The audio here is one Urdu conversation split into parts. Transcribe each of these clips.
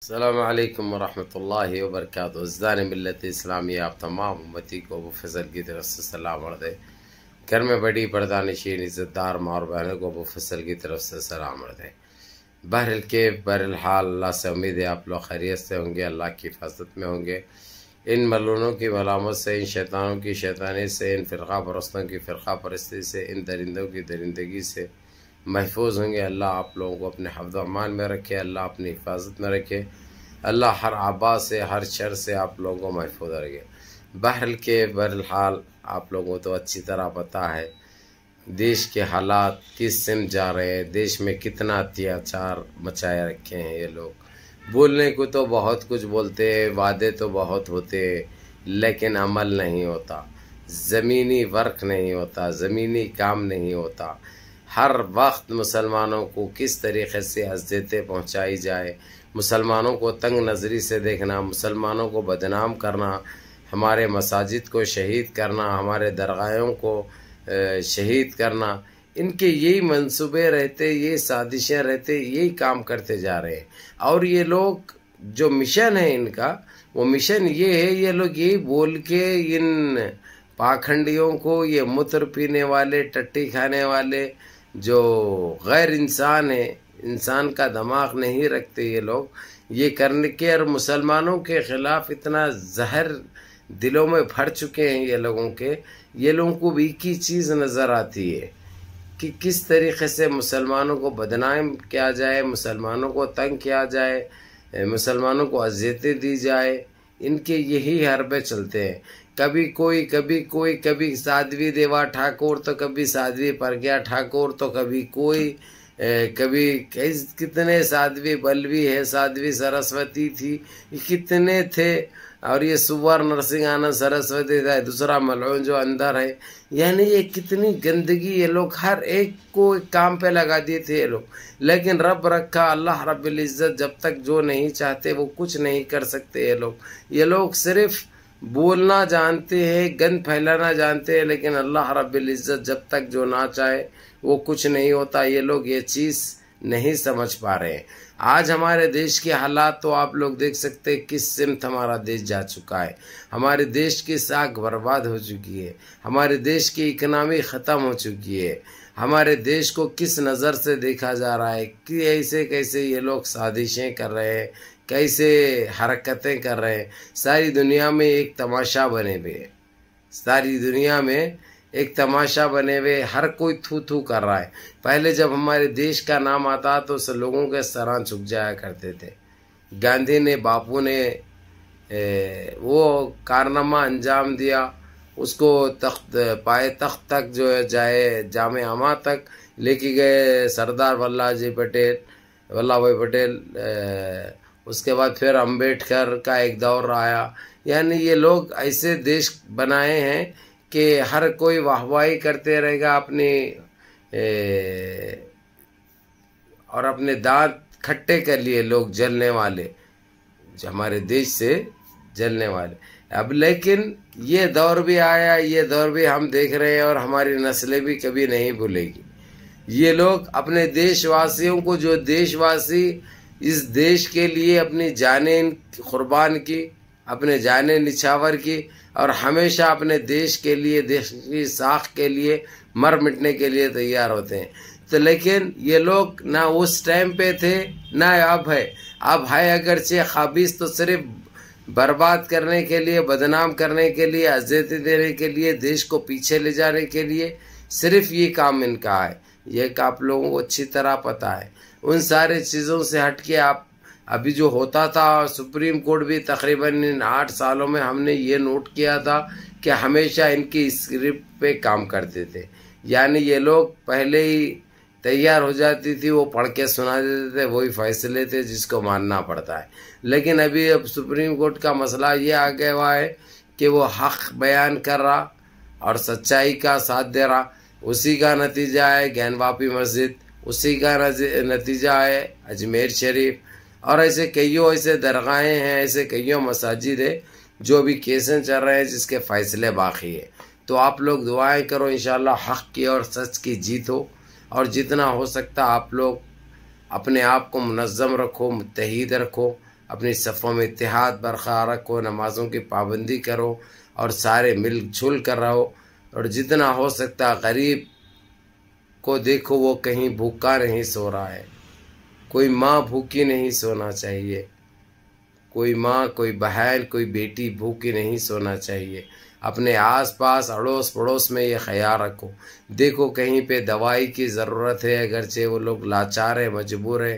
السلام علیکم ورحمۃ اللہ وبرکاتہ۔ ازدان ملت اسلامی آپ تمام امتی کو ابو فضل کی طرف سے سلام عرض ہے۔ گھر میں بڑی پردہ نشین عزت دار ماں اور بہنوں کو ابو فضل کی طرف سے سلام عرض ہے۔ بہرحال اللہ سے امید ہے آپ لوگ خیریت سے ہوں گے، اللہ کی حفاظت میں ہوں گے، ان ملعونوں کی ملامت سے، ان شیطانوں کی شیطانی سے، ان فرقہ پرستوں کی فرقہ پرستی سے، ان درندوں کی درندگی سے محفوظ ہوں گے۔ اللہ آپ لوگوں کو اپنے حفظ و امان میں رکھے، اللہ اپنی حفاظت میں رکھے، اللہ ہر آبا سے، ہر شر سے آپ لوگوں کو محفوظ رکھے۔ بہرحال آپ لوگوں کو تو اچھی طرح پتہ ہے دیش کے حالات کس سمت جا رہے ہیں، دیش میں کتنا اتیاچار مچائے رکھے ہیں یہ لوگ۔ بولنے کو تو بہت کچھ بولتے ہیں، وعدے تو بہت ہوتے ہیں، لیکن عمل نہیں ہوتا، زمینی ورک نہیں ہوتا، زمینی کام نہیں ہوتا۔ ہر وقت مسلمانوں کو کس طریقے سے اذیتیں پہنچائی جائے، مسلمانوں کو تنگ نظری سے دیکھنا، مسلمانوں کو بدنام کرنا، ہمارے مساجد کو شہید کرنا، ہمارے درگاہوں کو شہید کرنا، ان کے یہی منصوبے رہتے، یہ سازشیں رہتے، یہی کام کرتے جا رہے ہیں۔ اور یہ لوگ جو مشن ہے ان کا، وہ مشن یہ ہے، یہ لوگ یہی بول کے ان پاکھنڈیوں کو، یہ متر پینے والے، ٹٹی کھانے والے جو غیر انسان ہیں، انسان کا دماغ نہیں رکھتے، یہ لوگ یہ کرنے کے، اور مسلمانوں کے خلاف اتنا زہر دلوں میں بھر چکے ہیں یہ لوگوں کے، یہ لوگوں کو بھی ایک ہی چیز نظر آتی ہے کہ کس طریقے سے مسلمانوں کو بدنام کیا جائے، مسلمانوں کو تنگ کیا جائے، مسلمانوں کو اذیتیں دی جائے۔ ان کے یہی حربے چلتے ہیں، کبھی سادھوی دیوا ٹھاکر، تو کبھی سادھوی پرگیا ٹھاکر، تو کبھی کتنے سادھوی بلوی ہے، سادھوی سرسوتی تھی، کتنے تھے، اور یہ سور نرسنگ آنند سرسوتی تھا، دوسرا ملعون جو اندر ہے۔ یعنی یہ کتنی گندگی، یہ لوگ ہر ایک کو ایک کام پہ لگا دیے تھے یہ لوگ، لیکن رب رکھا، اللہ رب العزت جب تک جو نہیں چاہتے وہ کچھ نہیں کر سکتے۔ یہ لوگ صرف بولنا جانتے ہیں، گند پھیلانا جانتے ہیں، لیکن اللہ رب العزت جب تک جو نہ چاہے وہ کچھ نہیں ہوتا۔ یہ لوگ یہ چیز نہیں سمجھ پا رہے ہیں۔ آج ہمارے دیش کے حالات تو آپ لوگ دیکھ سکتے ہیں، کس سمت ہمارا دیش جا چکا ہے۔ ہمارے دیش کی ساکھ برباد ہو چکی ہے، ہمارے دیش کی اکنامی ختم ہو چکی ہے، ہمارے دیش کو کس نظر سے دیکھا جا رہا ہے، کہ کیسے یہ لوگ سازشیں کر رہے ہیں، کیسے حرکتیں کر رہے ہیں۔ ساری دنیا میں ایک تماشا بنے ہوئے ہے، ساری دنیا میں ایک تماشا بنے ہوئے، ہر کوئی تھو تھو کر رہا ہے۔ پہلے جب ہمارے دیش کا نام آتا تو لوگوں کے سراں جھک جایا کرتے تھے۔ گاندھی نے، باپو نے وہ کارنامہ انجام دیا، اس کو پائے تخت تک جو جائے، جامع اما تک لے کے گئے سردار ولبھ بھائی پٹیل۔ اس کے بعد پھر امبیڈکر کا ایک دور آیا۔ یعنی یہ لوگ ایسے دیش بنائے ہیں کہ ہر کوئی واہواہی کرتے رہے گا اپنی، اور اپنے دانت کھٹے کر لیے لوگ جلنے والے، جو ہمارے دیش سے جلنے والے۔ اب لیکن یہ دور بھی آیا، یہ دور بھی ہم دیکھ رہے ہیں، اور ہماری نسلیں بھی کبھی نہیں بھولے گی۔ یہ لوگ اپنے دیش واسیوں کو، جو دیش واسی اس دیش کے لیے اپنی جانیں قربان کی، اپنے جانیں نچھاور کی، اور ہمیشہ اپنے دیش کے لیے، دیش کی ساکھ کے لیے مر مٹنے کے لیے تیار ہوتے ہیں۔ تو لیکن یہ لوگ نہ اس ٹائم پہ تھے، نہ اب ہے اگرچہ خابیص، تو صرف برباد کرنے کے لیے، بدنام کرنے کے لیے، اذیتیں دینے کے لیے، دیش کو پیچھے لے جانے کے لیے، صرف یہ کام ان کا ہے۔ یہ کہ آپ لوگوں کو اچھی طرح پتہ ہے۔ ان سارے چیزوں سے ہٹ کے ابھی جو ہوتا تھا، سپریم کورٹ بھی تقریباً ان 8 سالوں میں ہم نے یہ نوٹ کیا تھا کہ ہمیشہ ان کی اسکرپٹ پہ کام کرتے تھے۔ یعنی یہ لوگ پہلے ہی تیار ہو جاتی تھی، وہ پڑھ کے سنا دیتے تھے، وہی فیصلے تھے جس کو ماننا پڑتا ہے۔ لیکن اب سپریم کورٹ کا مسئلہ یہ آ گیا ہوا ہے کہ وہ حق بیان کر رہا اور سچائی کا ساتھ دے رہا، اسی کا نتیجہ ہے گین واپی مسجد، اسی کا نتیجہ ہے اجمیر شریف، اور ایسے ایسے درگاہیں ہیں، ایسے مساجد ہیں جو بھی کیسیں چل رہے ہیں، جس کے فیصلے باقی ہے۔ تو آپ لوگ دعائیں کرو، انشاءاللہ حق کی اور سچ کی جیت ہو، اور جتنا ہو سکتا آپ لوگ اپنے آپ کو منظم رکھو، متحد رکھو، اپنی صفوں میں اتحاد برقرار رکھو، نمازوں کی پابندی کرو اور سارے مل جل کر رہو، اور جتنا ہو سکتا غریب کو دیکھو وہ کہیں بھوکا نہیں سو رہا ہے، کوئی ماں بھوکی نہیں سونا چاہیے، کوئی ماں، کوئی بہن، کوئی بیٹی بھوکی نہیں سونا چاہیے۔ اپنے آس پاس اڑوس پڑوس میں یہ خیال رکھو، دیکھو کہیں پہ دوائی کی ضرورت ہے، اگرچہ وہ لوگ لاچار ہے، مجبور ہے،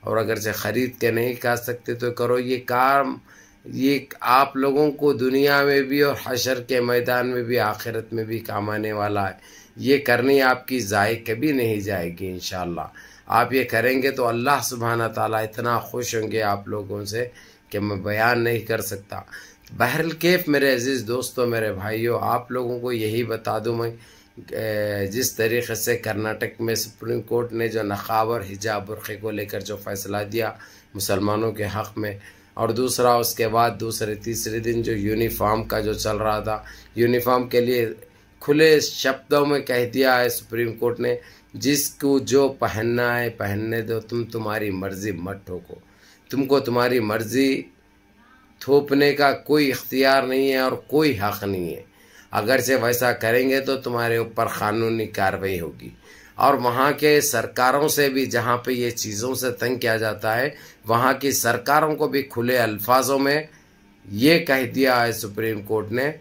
اور اگرچہ خرید کے نہیں کھا سکتے تو کرو یہ کام۔ یہ آپ لوگوں کو دنیا میں بھی اور حشر کے میدان میں بھی آخرت میں بھی کام آنے والا ہے۔ یہ کرنی آپ کی ضائع کبھی نہیں جائے گی انشاءاللہ۔ آپ یہ کریں گے تو اللہ سبحانہ تعالیٰ اتنا خوش ہوں گے آپ لوگوں سے کہ میں بیان نہیں کر سکتا۔ بہرکیف میرے عزیز دوستوں، میرے بھائیوں، آپ لوگوں کو یہی بتا دوں میں، جس طریقے سے کرناٹک میں سپریم کورٹ نے جو نقاب اور حجاب برقعے کو لے کر جو فیصلہ دیا مسلمانوں کے حق میں، اور دوسرا اس کے بعد تیسرے دن جو یونیفارم کا جو چل رہا تھا، یونیفارم کے لیے کھلے شبدوں میں کہہ دیا ہے سپریم کورٹ نے، جس کو جو پہننا ہے پہننے دو، تمہاری مرضی مت ٹھوکو، تم کو تمہاری مرضی تھوپنے کا کوئی اختیار نہیں ہے اور کوئی حق نہیں ہے۔ اگرچہ ویسا کریں گے تو تمہارے اوپر قانونی کارروائی ہوگی۔ اور وہاں کے سرکاروں سے بھی، جہاں پہ یہ چیزوں سے تنگ کیا جاتا ہے، وہاں کی سرکاروں کو بھی کھلے الفاظوں میں یہ کہہ دیا ہے سپریم کورٹ نے،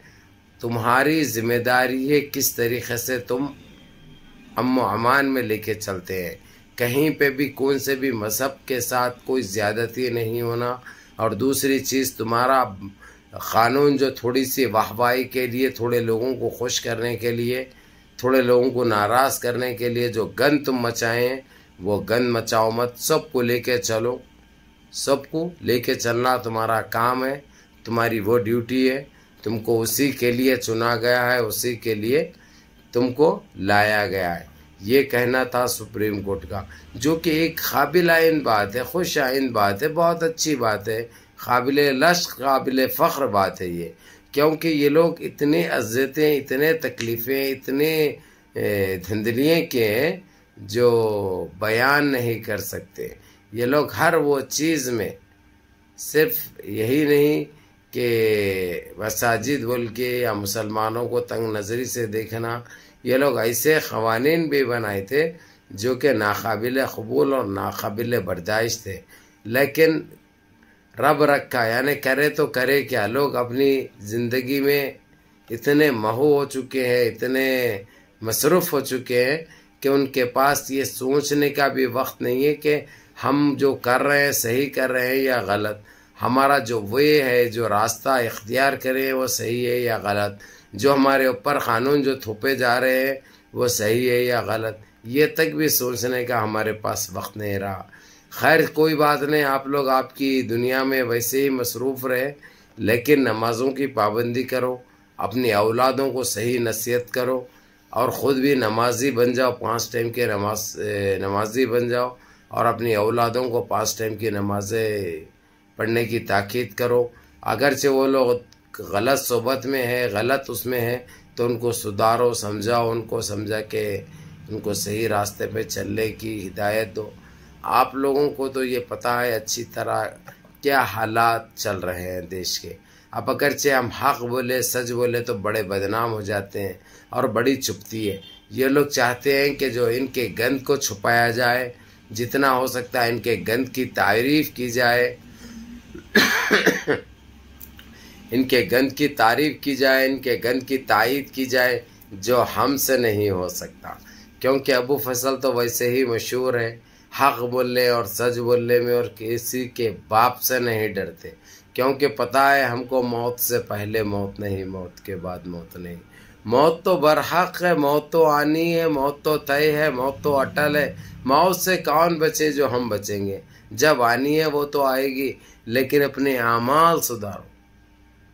تمہاری ذمہ داری ہے کس طریقے سے تم امن و امان میں لے کے چلتے ہیں، کہیں پہ بھی کون سے بھی مذہب کے ساتھ کوئی زیادتی نہیں ہونا۔ اور دوسری چیز، تمہارا قانون جو تھوڑی سی واہوائی کے لیے، تھوڑے لوگوں کو خوش کرنے کے لیے، تھوڑے لوگوں کو ناراض کرنے کے لیے جو گند تم مچائیں، وہ گند مچاؤ مت، سب کو لے کے چلو، سب کو لے کے چلنا تمہارا کام ہے، تمہاری وہ ڈیوٹی ہے، تم کو اسی کے لیے چنا گیا ہے، اسی کے لیے تم کو لایا گیا ہے۔ یہ کہنا تھا سپریم کورٹ کا، جو کہ ایک قابل آئین بات ہے، خوش آئین بات ہے، بہت اچھی بات ہے، قابل لشق، قابل فخر بات ہے یہ، کیونکہ یہ لوگ اتنے اذیتیں، اتنے تکلیفیں، اتنے دھندلیے کے ہیں جو بیان نہیں کر سکتے۔ یہ لوگ ہر وہ چیز میں، صرف یہی نہیں کہ مساجد بول کے یا مسلمانوں کو تنگ نظری سے دیکھنا، یہ لوگ ایسے قوانین بھی بنائے تھے جو کہ ناقابل قبول اور ناقابل برداشت تھے، لیکن رب رکھا، یعنی کرے تو کرے کیا، لوگ اپنی زندگی میں اتنے محو ہو چکے ہیں، اتنے مصروف ہو چکے ہیں کہ ان کے پاس یہ سوچنے کا بھی وقت نہیں ہے کہ ہم جو کر رہے ہیں صحیح کر رہے ہیں یا غلط، ہمارا جو وے ہے، جو راستہ اختیار کرے وہ صحیح ہے یا غلط، جو ہمارے اوپر قانون جو تھوپے جا رہے ہیں وہ صحیح ہے یا غلط، یہ تک بھی سوچنے کا ہمارے پاس وقت نہیں رہا۔ خیر کوئی بات نہیں، آپ لوگ آپ کی دنیا میں ویسے ہی مصروف رہے، لیکن نمازوں کی پابندی کرو، اپنی اولادوں کو صحیح نصیحت کرو، اور خود بھی نمازی بن جاؤ، 5 ٹائم کے نمازی بن جاؤ، اور اپنی اولادوں کو 5 ٹائم کی نمازیں پڑھنے کی تاکید کرو۔ اگرچہ وہ لوگ غلط صحبت میں ہے، غلط اس میں ہے، تو ان کو سدھارو، سمجھاؤ، ان کو سمجھا کے ان کو صحیح راستے پہ چلنے کی ہدایت دو۔ آپ لوگوں کو تو یہ پتہ ہے اچھی طرح کیا حالات چل رہے ہیں دیش کے۔ اب اگرچہ ہم حق بولے، سچ بولے تو بڑے بدنام ہو جاتے ہیں اور بڑی چپتی ہے۔ یہ لوگ چاہتے ہیں کہ جو ان کے گند کو چھپایا جائے، جتنا ہو سکتا ہے ان کے گند کی تعریف کی جائے، ان کے گند کی تعریف کی جائے، ان کے گند کی تائید کی جائے، جو ہم سے نہیں ہو سکتا، کیونکہ ابو فضل تو ویسے ہی مشہور ہے حق بولنے اور سچ بولنے میں، اور کسی کے باپ سے نہیں ڈرتے، کیونکہ پتہ ہے ہم کو موت سے پہلے موت نہیں، موت کے بعد موت نہیں۔ موت تو برحق ہے، موت تو آنی ہے، موت تو طے ہے، موت تو اٹل ہے۔ موت سے کون بچے جو ہم بچیں گے؟ جب آنی ہے وہ تو آئے گی، لیکن اپنے اعمال سدھارو،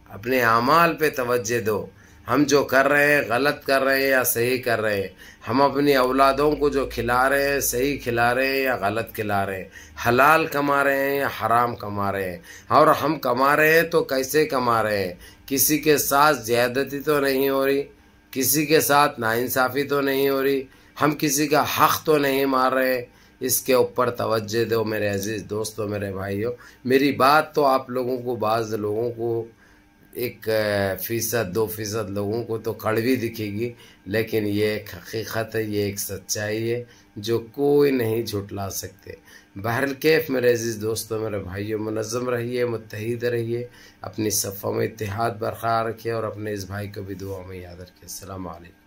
اپنے اعمال پہ توجہ دو۔ ہم جو کر رہے ہیں غلط کر رہے ہیں یا صحیح کر رہے ہیں، ہم اپنی اولادوں کو جو کھلا رہے ہیں صحیح کھلا رہے ہیں یا غلط کھلا رہے ہیں، حلال کما رہے ہیں یا حرام کما رہے ہیں، اور ہم کما رہے ہیں تو کیسے کما رہے ہیں؟ کسی کے ساتھ زیادتی تو نہیں ہو رہی، کسی کے ساتھ ناانصافی تو نہیں ہو رہی، ہم کسی کا حق تو نہیں مار رہے، اس کے اوپر توجہ دو میرے عزیز دوستوں، میرے بھائیوں۔ میری بات تو آپ لوگوں کو، بعض لوگوں کو 1% 2% لوگوں کو تو کڑوی دکھے گی، لیکن یہ ایک حقیقت ہے، یہ ایک سچائی ہے جو کوئی نہیں جھٹلا سکتے۔ بہرکیف میرے عزیز دوستوں، میرے بھائیوں، منظم رہیے، متحد رہیے، اپنی صفوں میں اتحاد برقرار رکھیے، اور اپنے اس بھائی کو بھی دعا میں یاد رکھیے۔ السلام علیکم۔